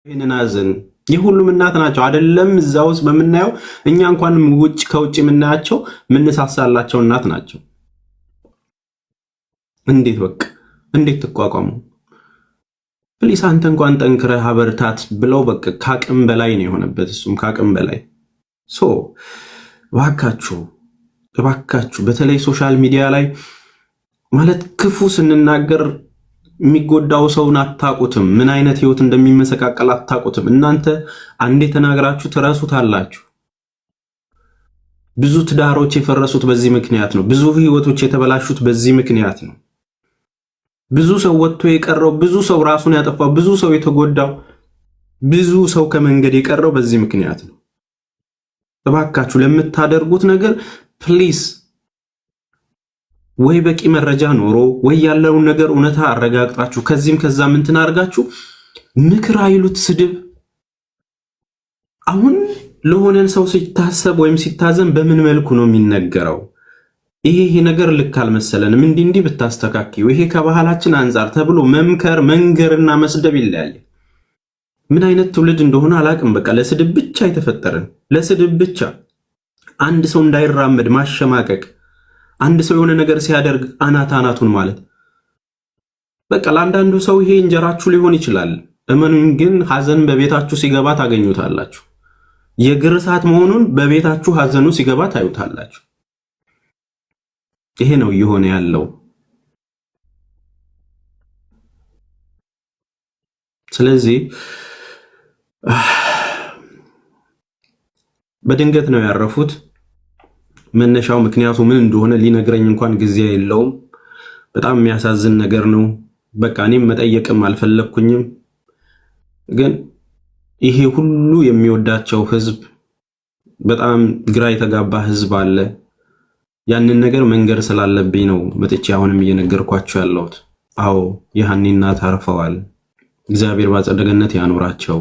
ይህንን አዘን የሁሉም እናት ናቸው አይደለም? እዛ ውስጥ በምናየው እኛ እንኳን ከውጭ የምናያቸው የምንሳሳላቸው እናት ናቸው። እንዴት በቃ እንዴት ትቋቋሙ? ፕሊስ አንተ እንኳን ጠንክረህ አበርታት ብለው በቃ ካቅም በላይ ነው የሆነበት። እሱም ካቅም በላይ ሶ እባካችሁ በተለይ ሶሻል ሚዲያ ላይ ማለት ክፉ ስንናገር የሚጎዳው ሰውን አታቁትም። ምን አይነት ህይወት እንደሚመሰቃቀል አታቁትም። እናንተ አንዴ ተናግራችሁ ትረሱታላችሁ። ብዙ ትዳሮች የፈረሱት በዚህ ምክንያት ነው። ብዙ ህይወቶች የተበላሹት በዚህ ምክንያት ነው። ብዙ ሰው ወጥቶ የቀረው፣ ብዙ ሰው ራሱን ያጠፋው፣ ብዙ ሰው የተጎዳው፣ ብዙ ሰው ከመንገድ የቀረው በዚህ ምክንያት ነው። እባካችሁ ለምታደርጉት ነገር ፕሊስ ወይ በቂ መረጃ ኖሮ ወይ ያለውን ነገር እውነታ አረጋግጣችሁ ከዚህም ከዛም እንትን አድርጋችሁ ምክር አይሉት ስድብ። አሁን ለሆነን ሰው ሲታሰብ ወይም ሲታዘን በምን መልኩ ነው የሚነገረው? ይሄ ነገር ልክ አልመሰለንም፣ እንዲህ ብታስተካክዩ፣ ይሄ ከባህላችን አንጻር ተብሎ መምከር መንገርና መስደብ ይለያል። ምን አይነት ትውልድ እንደሆነ አላቅም። በቃ ለስድብ ብቻ የተፈጠረን፣ ለስድብ ብቻ አንድ ሰው እንዳይራመድ ማሸማቀቅ፣ አንድ ሰው የሆነ ነገር ሲያደርግ አናቱን ማለት። በቃ ለአንዳንዱ ሰው ይሄ እንጀራችሁ ሊሆን ይችላል። እመኑኝ ግን ሐዘን በቤታችሁ ሲገባ ታገኙታላችሁ። የእግር እሳት መሆኑን በቤታችሁ ሐዘኑ ሲገባ ታዩታላችሁ። ይሄ ነው እየሆነ ያለው። ስለዚህ በድንገት ነው ያረፉት። መነሻው ምክንያቱ ምን እንደሆነ ሊነግረኝ እንኳን ጊዜ የለውም። በጣም የሚያሳዝን ነገር ነው። በቃ እኔም መጠየቅም አልፈለኩኝም። ግን ይሄ ሁሉ የሚወዳቸው ህዝብ፣ በጣም ግራ የተጋባ ህዝብ አለ። ያንን ነገር መንገር ስላለብኝ ነው መጥቼ አሁንም እየነገርኳቸው ያለሁት። አዎ የሃኒ እናት አርፈዋል። እግዚአብሔር በአጸደ ገነት ያኖራቸው።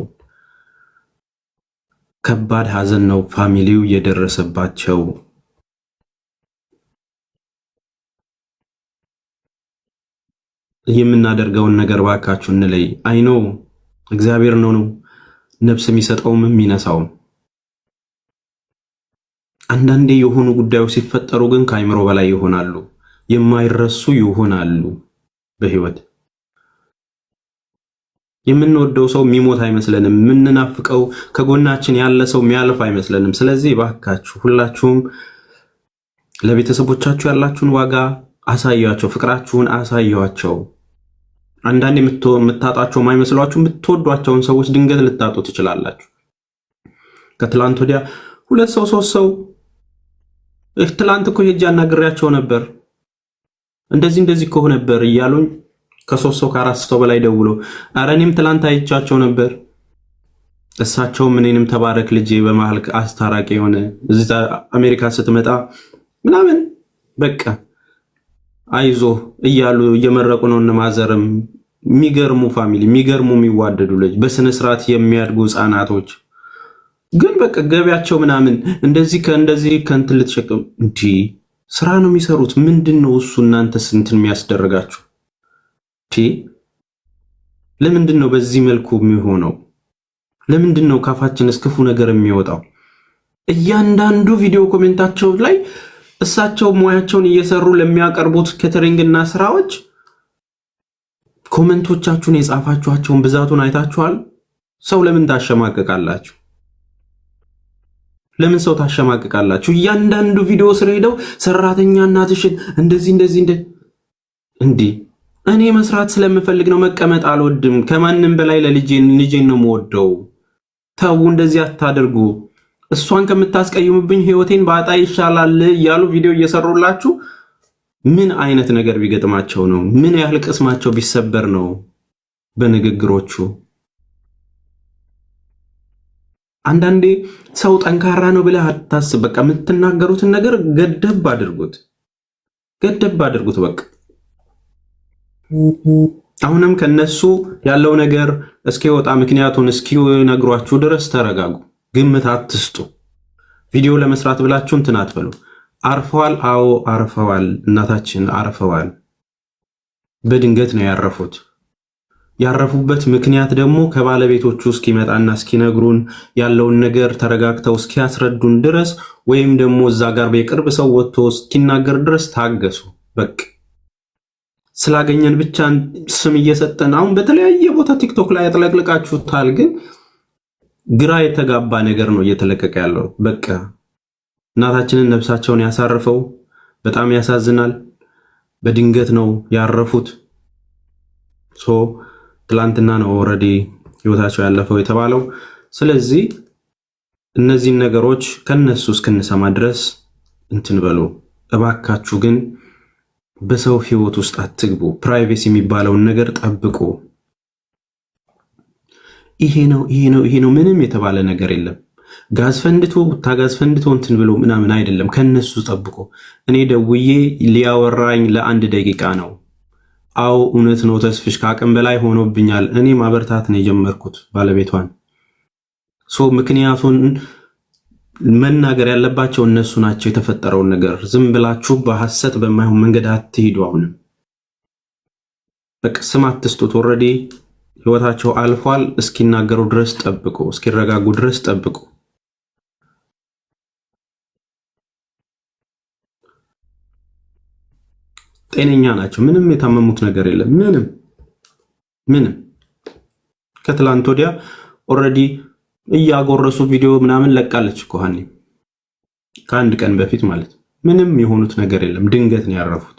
ከባድ ሐዘን ነው ፋሚሊው የደረሰባቸው። የምናደርገውን ነገር ባካችሁ እንለይ። አይኖ እግዚአብሔር ነው ነፍስ የሚሰጠውም የሚነሳውም። አንዳንዴ የሆኑ ጉዳዮች ሲፈጠሩ ግን ከአይምሮ በላይ ይሆናሉ፣ የማይረሱ ይሆናሉ። በህይወት የምንወደው ሰው የሚሞት አይመስለንም። የምንናፍቀው ከጎናችን ያለ ሰው የሚያልፍ አይመስለንም። ስለዚህ ባካችሁ ሁላችሁም ለቤተሰቦቻችሁ ያላችሁን ዋጋ አሳያቸው፣ ፍቅራችሁን አሳያቸው። አንዳንዴ የምታጣቸው ማይመስሏችሁ የምትወዷቸውን ሰዎች ድንገት ልታጡ ትችላላችሁ። ከትላንት ወዲያ 2 ሰው 3 ሰው ትላንት እኮ ሄጄ አናግሬያቸው ነበር እንደዚህ እኮ ነበር እያሉኝ ከ3 ሰው ከ4 ሰው በላይ ደውሎ ኧረ እኔም ትላንት አይቻቸው ነበር። እሳቸውም እኔንም ተባረክ ልጄ በመሃል አስታራቂ የሆነ እዚህ አሜሪካ ስትመጣ ምናምን በቃ አይዞ እያሉ እየመረቁ ነው። ማዘርም የሚገርሙ ፋሚሊ፣ የሚገርሙ የሚዋደዱ ልጅ በስነ ስርዓት የሚያድጉ ህፃናቶች ግን በቃ ገቢያቸው ምናምን እንደዚህ ከእንትን ልትሸከም እንጂ ስራ ነው የሚሰሩት። ምንድነው እሱ እናንተ ስንትን የሚያስደርጋችሁ? ለምንድነው በዚህ መልኩ የሚሆነው? ለምንድነው ካፋችን እስክፉ ነገር የሚወጣው? እያንዳንዱ ቪዲዮ ኮሜንታቸው ላይ እሳቸው ሙያቸውን እየሰሩ ለሚያቀርቡት ኬተሪንግና ስራዎች ኮሜንቶቻችሁን የጻፋችኋቸውን ብዛቱን አይታችኋል? ሰው ለምን ታሸማቀቃላችሁ? ለምን ሰው ታሸማቀቃላችሁ? እያንዳንዱ ቪዲዮ ስር ሄደው ሰራተኛ እናትሽን እንደዚህ እንዴ እኔ መስራት ስለምፈልግ ነው፣ መቀመጥ አልወድም። ከማንም በላይ ልጄን ነው የምወደው። ተው እንደዚህ አታድርጉ። እሷን ከምታስቀይሙብኝ ህይወቴን ባጣ ይሻላል እያሉ ቪዲዮ እየሰሩላችሁ ምን አይነት ነገር ቢገጥማቸው ነው? ምን ያህል ቅስማቸው ቢሰበር ነው በንግግሮቹ? አንዳንዴ ሰው ጠንካራ ነው ብለህ አታስብ። በቃ የምትናገሩትን ነገር ገደብ አድርጉት። በቃ አሁንም ከነሱ ያለው ነገር እስኪወጣ ምክንያቱን እስኪነግሯችሁ ድረስ ተረጋጉ። ግምት አትስጡ። ቪዲዮ ለመስራት ብላችሁ እንትን አትበሉ። አርፈዋል። አዎ አርፈዋል። እናታችን አርፈዋል። በድንገት ነው ያረፉት። ያረፉበት ምክንያት ደግሞ ከባለቤቶቹ እስኪመጣና እስኪነግሩን ያለውን ነገር ተረጋግተው እስኪያስረዱን ድረስ ወይም ደግሞ እዛ ጋር በቅርብ ሰው ወጥቶ እስኪናገር ድረስ ታገሱ። በቃ ስላገኘን ብቻ ስም እየሰጠን አሁን በተለያየ ቦታ ቲክቶክ ላይ ያጥለቅልቃችሁታል። ግን ግራ የተጋባ ነገር ነው እየተለቀቀ ያለው። በቃ እናታችንን ነፍሳቸውን ያሳርፈው። በጣም ያሳዝናል። በድንገት ነው ያረፉት። ትላንትና ነው ኦልሬዲ ህይወታቸው ያለፈው የተባለው። ስለዚህ እነዚህን ነገሮች ከነሱ እስክንሰማ ድረስ እንትን በሉ እባካችሁ። ግን በሰው ህይወት ውስጥ አትግቡ። ፕራይቬሲ የሚባለውን ነገር ጠብቁ። ይሄ ነው ምንም የተባለ ነገር የለም። ጋዝ ፈንድቶ ታጋዝ ፈንድቶ እንትን ብሎ ምናምን አይደለም። ከነሱ ጠብቁ። እኔ ደውዬ ሊያወራኝ ለአንድ ደቂቃ ነው። አው እውነት ነው ተስፍሽ ከአቅም በላይ ሆኖብኛል። እኔ ማበርታት ነው የጀመርኩት ባለቤቷን። ምክንያቱን መናገር ያለባቸው እነሱ ናቸው። የተፈጠረውን ነገር ዝም ብላችሁ በሐሰት በማይሆን መንገድ አትሂዱ። አሁንም በቃ ስም አትስጡት። ኦልሬዲ ህይወታቸው አልፏል። እስኪናገሩ ድረስ ጠብቁ። እስኪረጋጉ ድረስ ጠብቁ። ጤነኛ ናቸው። ምንም የታመሙት ነገር የለም። ምንም ከትላንት ወዲያ ኦልሬዲ እያጎረሱ ቪዲዮ ምናምን ለቃለች እኮ ሀኒ ከአንድ ቀን በፊት ማለት። ምንም የሆኑት ነገር የለም። ድንገት ነው ያረፉት።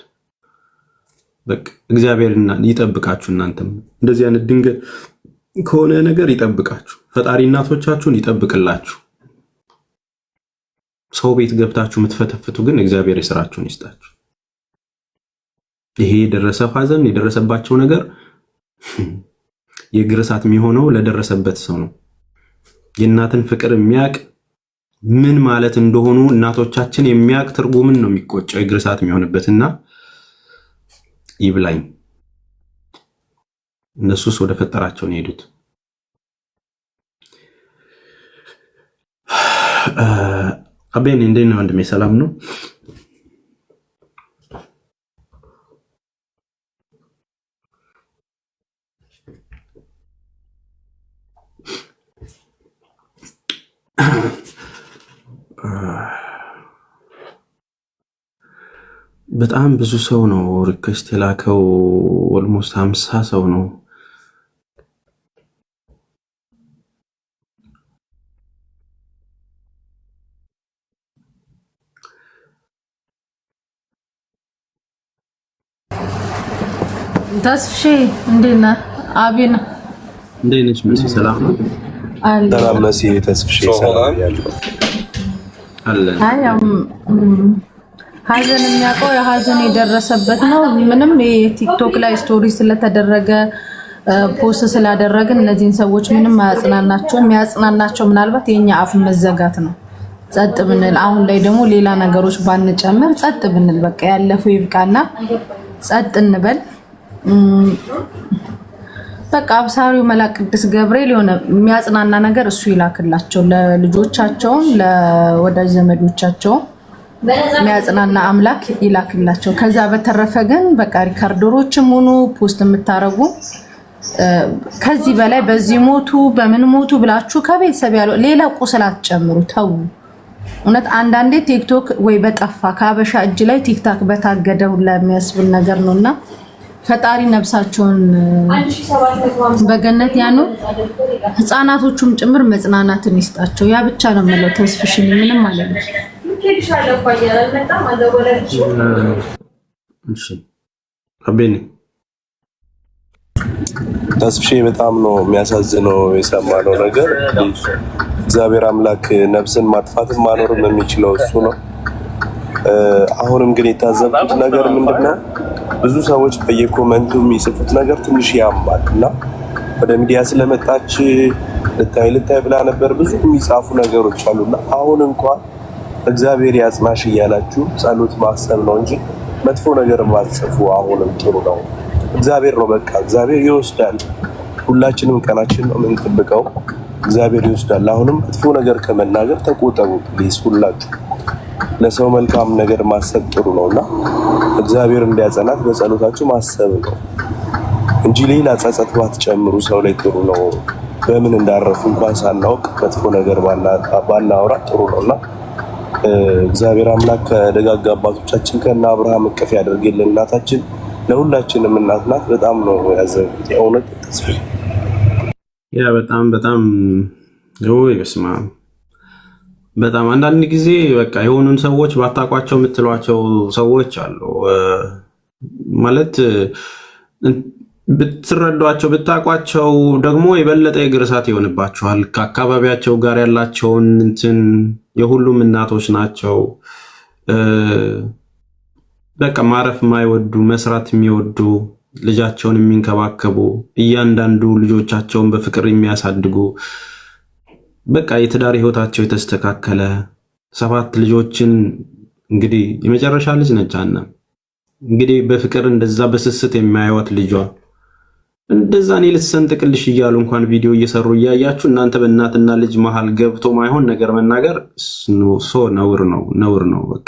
በቃ እግዚአብሔር ይጠብቃችሁ። እናንተም እንደዚህ አይነት ድንገት ከሆነ ነገር ይጠብቃችሁ። ፈጣሪ እናቶቻችሁን ይጠብቅላችሁ። ሰው ቤት ገብታችሁ የምትፈተፍቱ ግን እግዚአብሔር የስራችሁን ይስጣችሁ። ይሄ የደረሰው ሐዘን የደረሰባቸው ነገር የእግር እሳት የሚሆነው ለደረሰበት ሰው ነው። የእናትን ፍቅር የሚያቅ ምን ማለት እንደሆኑ እናቶቻችን የሚያቅ ትርጉምን ነው የሚቆጨው የእግር እሳት የሚሆንበትና ይብላኝ። እነሱስ ወደ ፈጠራቸው ነው የሄዱት። አቤን እንዴት ነው ወንድሜ? ሰላም ነው? በጣም ብዙ ሰው ነው ሪኩዌስት የላከው። ኦልሞስት 50 ሰው ነው። ተስፍሼ እንዴት ነህ? አቤና እንዴት ነሽ? መሲ ሰላም ነው? ሰላም መሲ ተስፍሼ ሰላም ያለው አለን። ሀዘን የሚያውቀው የሀዘን የደረሰበት ነው። ምንም የቲክቶክ ላይ ስቶሪ ስለተደረገ ፖስት ስላደረግን እነዚህን ሰዎች ምንም አያጽናናቸውም። የሚያጽናናቸው ምናልባት የኛ አፍ መዘጋት ነው። ጸጥ ብንል፣ አሁን ላይ ደግሞ ሌላ ነገሮች ባንጨምር ጸጥ ብንል፣ በቃ ያለፈው ይብቃና ጸጥ እንበል። በቃ አብሳሪው መልአክ ቅዱስ ገብርኤል የሆነ የሚያጽናና ነገር እሱ ይላክላቸው፣ ለልጆቻቸውም ለወዳጅ ዘመዶቻቸውም የሚያጽናና አምላክ ይላክላቸው። ከዛ በተረፈ ግን በቃ ሪካርደሮችም ሆኑ ፖስት የምታረጉ ከዚህ በላይ በዚህ ሞቱ በምን ሞቱ ብላችሁ ከቤተሰብ ያለው ሌላ ቁስል አትጨምሩ። ተው። እውነት አንዳንዴ ቲክቶክ ወይ በጠፋ ከአበሻ እጅ ላይ ቲክታክ በታገደው ለሚያስብል ነገር ነውና ፈጣሪ ነፍሳቸውን በገነት ያኑር። ህፃናቶቹም ጭምር መጽናናትን ይስጣቸው። ያ ብቻ ነው የምለው። ተስፍሽኝ ምንም ማለት ነው። ተስፍሼ በጣም ነው የሚያሳዝነው የሰማነው ነገር። እግዚአብሔር አምላክ ነፍስን ማጥፋትም ማኖርም የሚችለው እሱ ነው። አሁንም ግን የታዘብኩት ነገር ምንድነው፣ ብዙ ሰዎች በየኮመንቱ የሚጽፉት ነገር ትንሽ ያማል እና ወደ ሚዲያ ስለመጣች ልታይ ብላ ነበር። ብዙ የሚጻፉ ነገሮች አሉና አሁን እንኳን እግዚአብሔር ያጽናሽ እያላችሁ ጸሎት ማሰብ ነው እንጂ መጥፎ ነገር ማጽፉ አሁንም ጥሩ ነው። እግዚአብሔር ነው በቃ እግዚአብሔር ይወስዳል። ሁላችንም ቀናችን ነው የምንጠብቀው። እግዚአብሔር ይወስዳል። አሁንም መጥፎ ነገር ከመናገር ተቆጠቡ ፕሊዝ። ሁላችሁ ለሰው መልካም ነገር ማሰብ ጥሩ ነውና እግዚአብሔር እንዲያጸናት በጸሎታችሁ ማሰብ ነው። እንጂ ሌላ ጸጸት ባትጨምሩ ሰው ላይ ጥሩ ነው። በምን እንዳረፉ እንኳን ሳናውቅ መጥፎ ነገር ባናወራ ጥሩ ነውና እግዚአብሔር አምላክ ከደጋጋ አባቶቻችን ከነ አብርሃም እቅፍ ያደርግልን። እናታችን ለሁላችንም እናት ናት። በጣም ነው ያዘንኩት የእውነት ተስፋ ያ በጣም ወይ በስማ በጣም አንዳንድ ጊዜ በቃ የሆኑን ሰዎች ባታቋቸው የምትሏቸው ሰዎች አሉ ማለት ብትረዷቸው ብታቋቸው ደግሞ የበለጠ የእግር እሳት ይሆንባቸዋል። ከአካባቢያቸው ጋር ያላቸውን እንትን የሁሉም እናቶች ናቸው። በቃ ማረፍ የማይወዱ መስራት የሚወዱ ልጃቸውን የሚንከባከቡ እያንዳንዱ ልጆቻቸውን በፍቅር የሚያሳድጉ በቃ የትዳር ህይወታቸው የተስተካከለ 7 ልጆችን እንግዲህ የመጨረሻ ልጅ ነች አና እንግዲህ በፍቅር እንደዛ በስስት የሚያዩት ልጇ እንደዛ እኔ ልትሰንጥቅልሽ እያሉ እንኳን ቪዲዮ እየሰሩ እያያችሁ እናንተ በእናትና ልጅ መሃል ገብቶ ማይሆን ነገር መናገር ነውር ነው። በቃ